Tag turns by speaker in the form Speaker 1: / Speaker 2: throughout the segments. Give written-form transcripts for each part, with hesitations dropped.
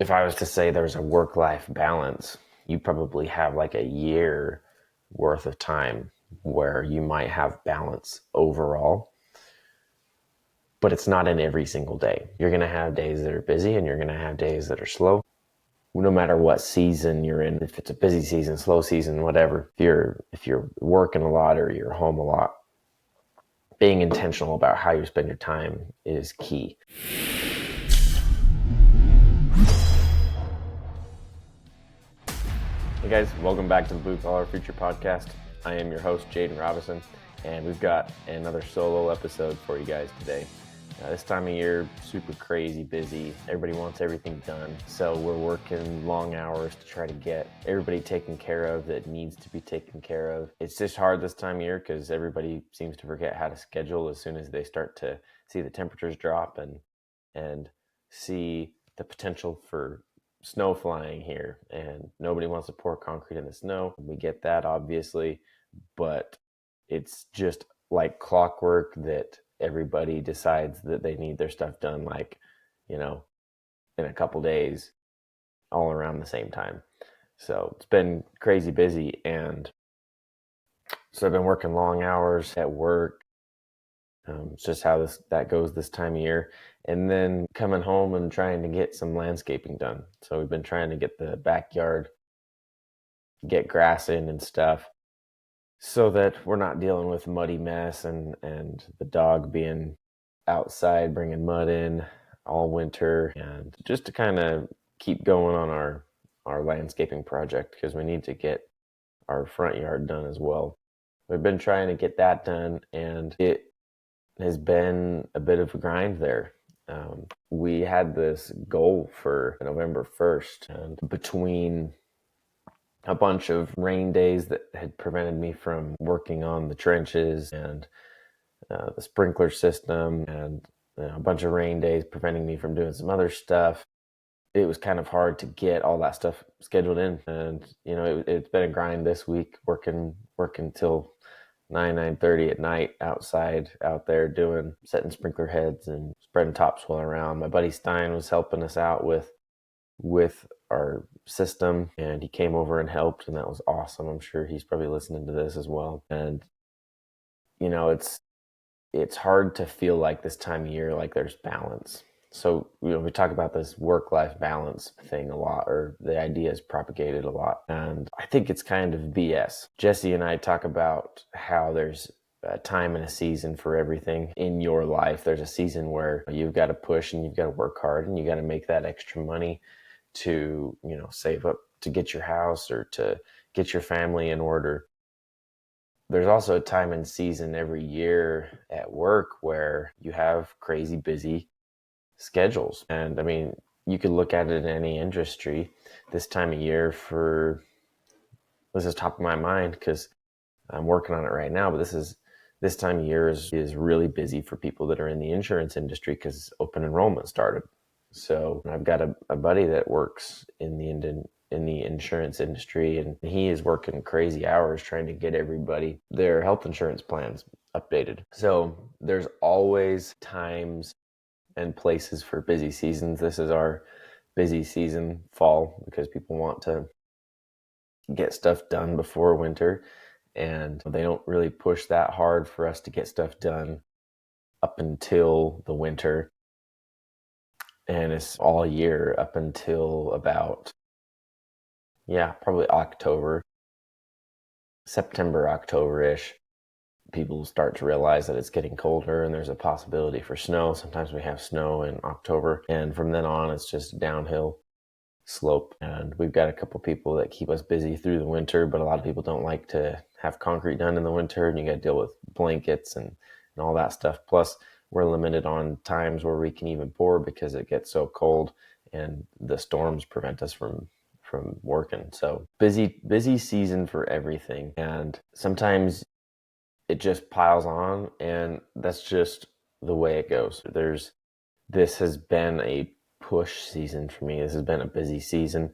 Speaker 1: If I was to say there's a work-life balance, you probably have like a year worth of time where you might have balance overall, but it's not in every single day. You're going to have days that are busy and you're going to have days that are slow. No matter what season you're in, if it's a busy season, slow season, whatever, if you're working a lot or you're home a lot, being intentional about how you spend your time is key. Hey guys, welcome back to the Blue Collar Future Podcast. I am your host, Jaden Robison, and we've got another solo episode for you guys today. This time of year, super crazy busy. Everybody wants everything done. So we're working long hours to try to get everybody taken care of that needs to be taken care of. It's just hard this time of year because everybody seems to forget how to schedule as soon as they start to see the temperatures drop and see the potential for snow flying here, and nobody wants to pour concrete in the snow. We get that, obviously, but it's just like clockwork that everybody decides that they need their stuff done, like, in a couple days, all around the same time. So it's been crazy busy, and so I've been working long hours at work. It's just how that goes this time of year. And then coming home and trying to get some landscaping done. So we've been trying to get the backyard, get grass in and stuff, so that we're not dealing with muddy mess and the dog being outside bringing mud in all winter, and just to kind of keep going on our landscaping project, because we need to get our front yard done as well. We've been trying to get that done, and it has been a bit of a grind there. We had this goal for November 1st, and between a bunch of rain days that had prevented me from working on the trenches and the sprinkler system, and a bunch of rain days preventing me from doing some other stuff, it was kind of hard to get all that stuff scheduled in. And it's been a grind this week, working till 9:30 at night out there setting sprinkler heads and spreading topsoil around. My buddy Stein was helping us out with our system, and he came over and helped, and that was awesome. I'm sure he's probably listening to this as well. And it's hard to feel like this time of year like there's balance. So we talk about this work-life balance thing a lot, or the idea is propagated a lot, and I think it's kind of BS. Jesse and I talk about how there's a time and a season for everything in your life. There's a season where you've got to push and you've got to work hard and you got to make that extra money to save up to get your house or to get your family in order. There's also a time and season every year at work where you have crazy busy schedules. And I mean, you could look at it in any industry. This time of year, this is top of my mind because I'm working on it right now, but this time of year is really busy for people that are in the insurance industry because open enrollment started. So I've got a buddy that works in the insurance industry, and he is working crazy hours trying to get everybody their health insurance plans updated. So there's always times and places for busy seasons. This is our busy season, fall, because people want to get stuff done before winter, and they don't really push that hard for us to get stuff done up until the winter. And it's all year up until about, probably September, October-ish. People start to realize that it's getting colder and there's a possibility for snow. Sometimes we have snow in October, and from then on it's just downhill slope. And we've got a couple people that keep us busy through the winter, but a lot of people don't like to have concrete done in the winter, and you got to deal with blankets and all that stuff. Plus, we're limited on times where we can even pour because it gets so cold and the storms prevent us from working. So busy season for everything. And sometimes it just piles on, and that's just the way it goes. This has been a push season for me. This has been a busy season.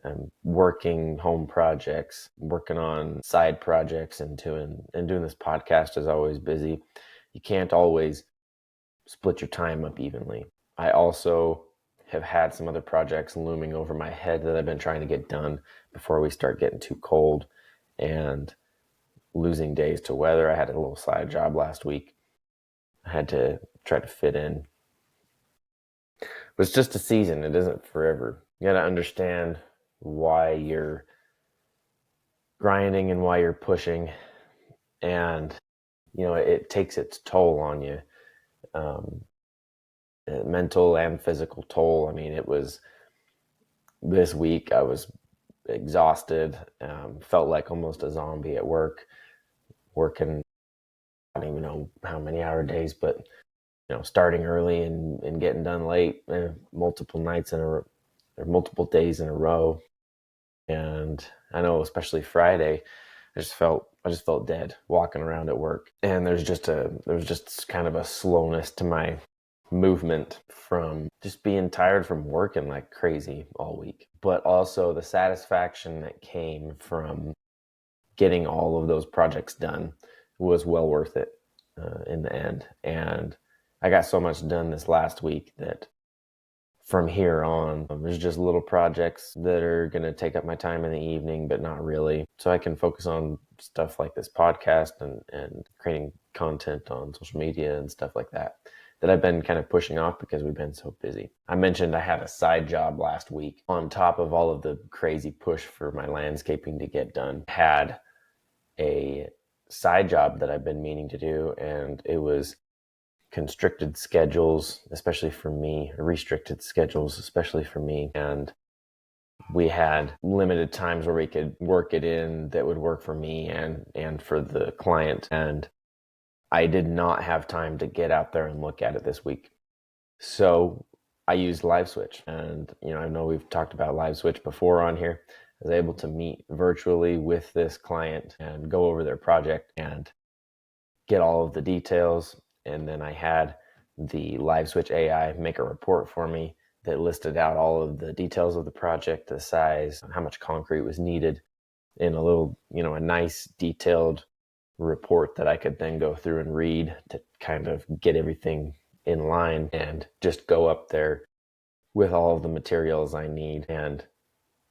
Speaker 1: I'm working home projects, working on side projects, and doing this podcast is always busy. You can't always split your time up evenly. I also have had some other projects looming over my head that I've been trying to get done before we start getting too cold and losing days to weather. I had a little side job last week I had to try to fit in. But it's just a season. It isn't forever. You got to understand why you're grinding and why you're pushing. And, it takes its toll on you. Mental and physical toll. I mean, it was this week I was exhausted, felt like almost a zombie at work, working, I don't even know how many hour days, but starting early and getting done late, multiple nights or multiple days in a row. And I know, especially Friday, I just felt dead walking around at work. And there was just kind of a slowness to my movement from just being tired from working like crazy all week. But also the satisfaction that came from getting all of those projects done was well worth it in the end. And I got so much done this last week that from here on, there's just little projects that are going to take up my time in the evening, but not really. So I can focus on stuff like this podcast and creating content on social media and stuff like that I've been kind of pushing off because we've been so busy. I mentioned I had a side job last week on top of all of the crazy push for my landscaping to get done. Had a side job that I've been meaning to do, and it was constricted schedules, especially for me, restricted schedules, especially for me. And we had limited times where we could work it in that would work for me and for the client. And I did not have time to get out there and look at it this week. So I used LiveSwitch. And, I know we've talked about LiveSwitch before on here. I was able to meet virtually with this client and go over their project and get all of the details. And then I had the LiveSwitch AI make a report for me that listed out all of the details of the project, the size, how much concrete was needed, in a little, a nice detailed report that I could then go through and read to kind of get everything in line and just go up there with all of the materials I need. And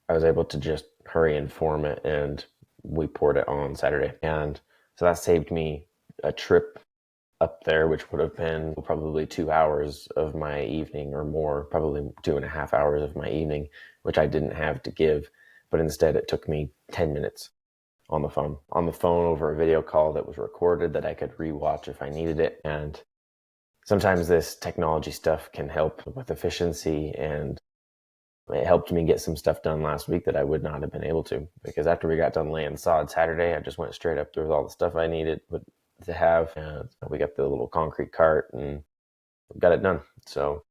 Speaker 1: I was able to just hurry and form it, and we poured it on Saturday. And so that saved me a trip up there, which would have been probably 2 hours of my evening or more, probably 2.5 hours of my evening, which I didn't have to give. But instead, it took me 10 minutes on the phone over a video call that was recorded that I could rewatch if I needed it. And sometimes this technology stuff can help with efficiency, and it helped me get some stuff done last week that I would not have been able to, because after we got done laying sod Saturday, I just went straight up there with all the stuff I needed to have. And we got the little concrete cart and got it done. So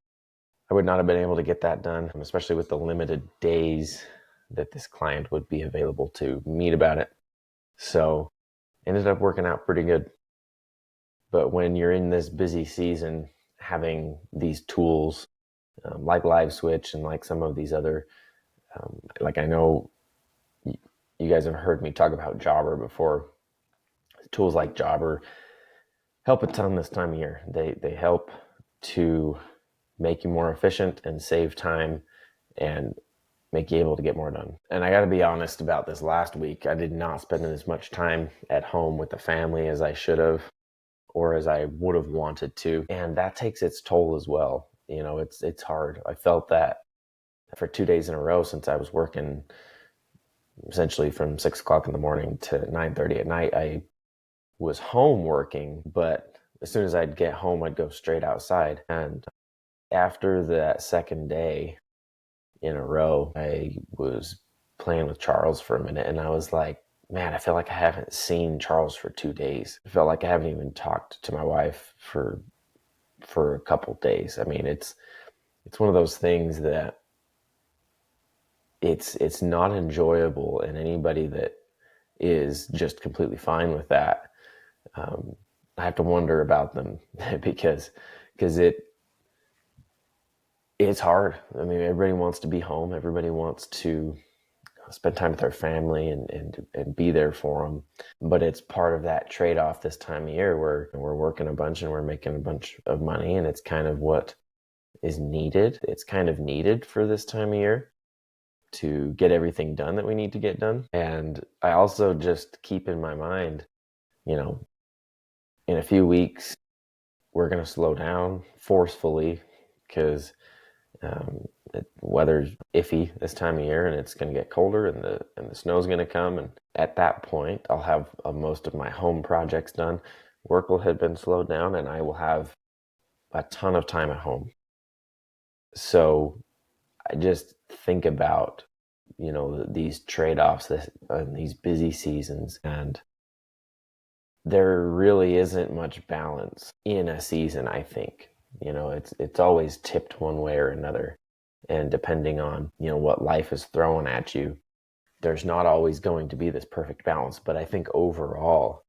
Speaker 1: I would not have been able to get that done, especially with the limited days that this client would be available to meet about it. So ended up working out pretty good. But when you're in this busy season, having these tools like LiveSwitch and like some of these other, like I know you guys have heard me talk about Jobber before. Tools like Jobber help a ton this time of year. They help to make you more efficient and save time and make you able to get more done. And I got to be honest about this last week. I did not spend as much time at home with the family as I should have or as I would have wanted to. And that takes its toll as well. It's hard. I felt that for 2 days in a row since I was working essentially from 6 o'clock in the morning to 9:30 at night. I was home working, but as soon as I'd get home, I'd go straight outside. And after that second day in a row, I was playing with Charles for a minute, and I was like, man, I feel like I haven't seen Charles for 2 days. I felt like I haven't even talked to my wife for a couple days. I mean, it's one of those things that it's not enjoyable, and anybody that is just completely fine with that, I have to wonder about them because it's hard. I mean, everybody wants to be home. Everybody wants to spend time with their family and be there for them. But it's part of that trade-off this time of year where we're working a bunch and we're making a bunch of money, and it's kind of what is needed. It's kind of needed for this time of year to get everything done that we need to get done. And I also just keep in my mind, in a few weeks, we're going to slow down forcefully because the weather's iffy this time of year, and it's going to get colder, and the snow's going to come. And at that point, I'll have most of my home projects done. Work will have been slowed down, and I will have a ton of time at home. So I just think about, these trade-offs, these busy seasons, and there really isn't much balance in a season, I think. It's always tipped one way or another. And depending on, what life is throwing at you, there's not always going to be this perfect balance. But I think overall,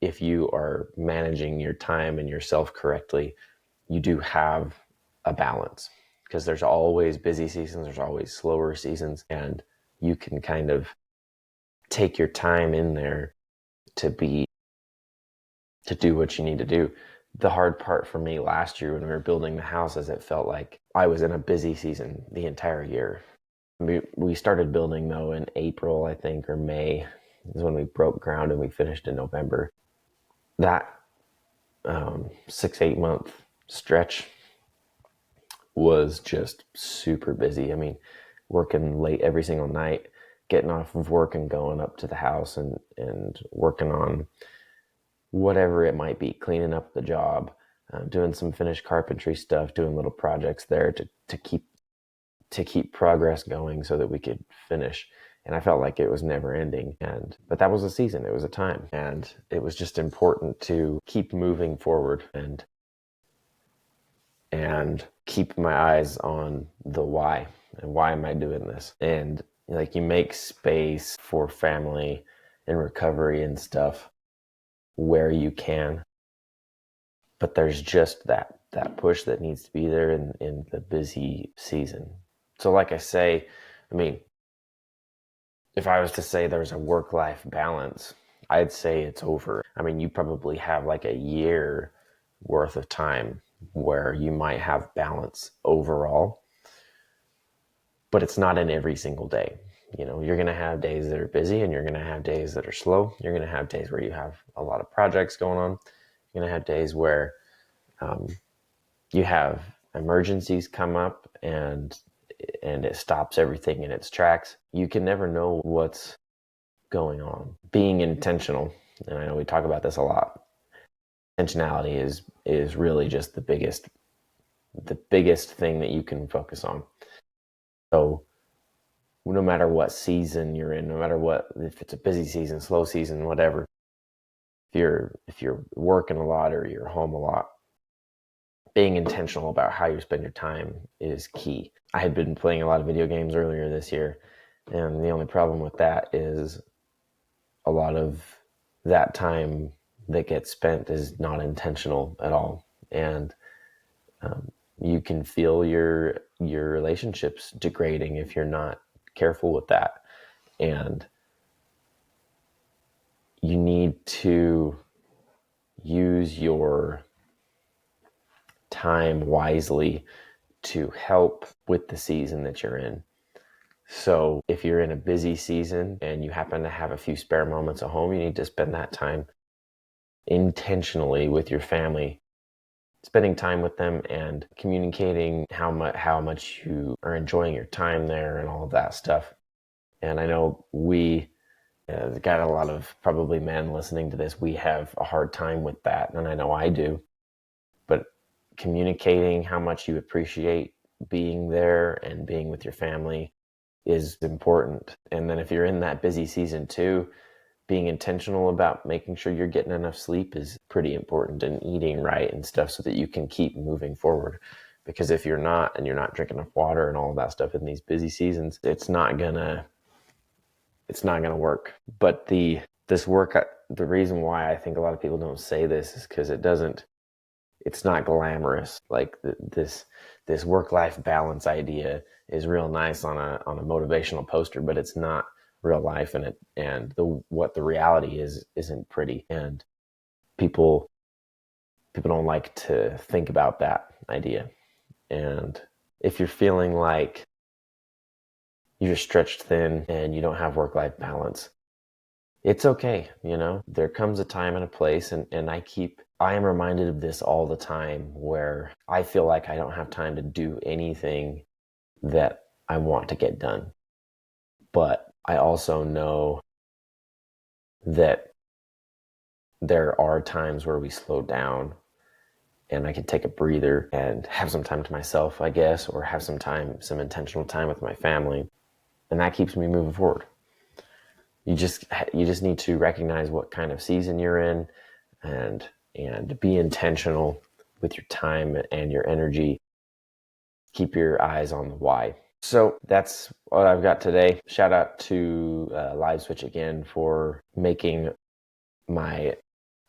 Speaker 1: if you are managing your time and yourself correctly, you do have a balance, because there's always busy seasons, there's always slower seasons, and you can kind of take your time in there to do what you need to do. The hard part for me last year when we were building the house is it felt like I was in a busy season the entire year. We started building, though, in April, I think, or May is when we broke ground, and we finished in November. That 6-8 month stretch was just super busy. I mean, working late every single night, getting off of work and going up to the house and working on whatever it might be, cleaning up the job, doing some finished carpentry stuff, doing little projects there to keep progress going so that we could finish. And I felt like it was never ending. But that was a season, it was a time. And it was just important to keep moving forward and keep my eyes on the why. And why am I doing this? And like, you make space for family and recovery and stuff where you can. But there's just that push that needs to be there in the busy season. So like I say, I mean, if I was to say there's a work-life balance, I'd say it's over. I mean, you probably have like a year worth of time where you might have balance overall, but it's not in every single day. You're going to have days that are busy, and you're going to have days that are slow. You're going to have days where you have a lot of projects going on. You're going to have days where you have emergencies come up and it stops everything in its tracks. You can never know what's going on. Being intentional, and I know we talk about this a lot, intentionality is really just the biggest thing that you can focus on. So no matter what season you're in, no matter if it's a busy season, slow season, whatever, if you're working a lot or you're home a lot, being intentional about how you spend your time is key. I had been playing a lot of video games earlier this year, and the only problem with that is a lot of that time that gets spent is not intentional at all. And you can feel your relationships degrading if you're not careful with that. And you need to use your time wisely to help with the season that you're in. So if you're in a busy season and you happen to have a few spare moments at home, you need to spend that time intentionally with your family, spending time with them and communicating how much you are enjoying your time there and all of that stuff. And I know we got a lot of probably men listening to this. We have a hard time with that, and I know I do. But communicating how much you appreciate being there and being with your family is important. And then if you're in that busy season too, being intentional about making sure you're getting enough sleep is pretty important, and eating right and stuff so that you can keep moving forward. Because if you're not, and you're not drinking enough water and all of that stuff in these busy seasons, it's not gonna work. But the reason why I think a lot of people don't say this is because it's not glamorous. Like this work-life balance idea is real nice on a motivational poster, but it's not real life, and what the reality isn't pretty. And people don't like to think about that idea. And if you're feeling like you're stretched thin and you don't have work-life balance, it's okay. There comes a time and a place, and I am reminded of this all the time, where I feel like I don't have time to do anything that I want to get done. But I also know that there are times where we slow down and I can take a breather and have some time to myself, I guess, or have some intentional time with my family. And that keeps me moving forward. You just need to recognize what kind of season you're in, and be intentional with your time and your energy. Keep your eyes on the why. So that's what I've got today. Shout out to LiveSwitch again for making my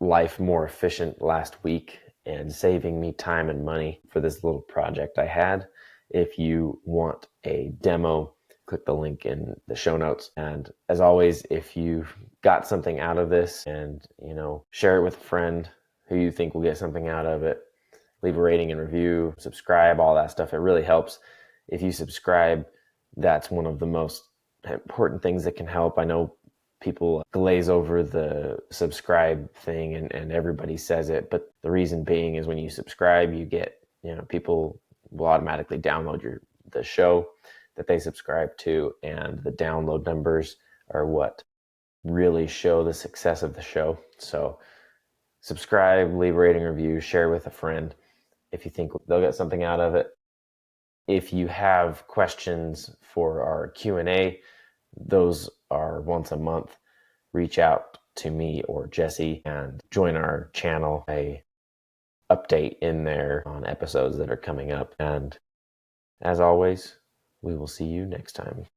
Speaker 1: life more efficient last week and saving me time and money for this little project I had. If you want a demo, click the link in the show notes. And as always, if you got something out of this, and share it with a friend who you think will get something out of it, leave a rating and review, subscribe, all that stuff. It really helps. If you subscribe, that's one of the most important things that can help. I know people glaze over the subscribe thing, and everybody says it, but the reason being is when you subscribe, you get, people will automatically download the show that they subscribe to, and the download numbers are what really show the success of the show. So subscribe, leave a rating, review, share with a friend if you think they'll get something out of it. If you have questions for our Q&A, those are once a month. Reach out to me or Jesse and join our channel. I update in there on episodes that are coming up. And as always, we will see you next time.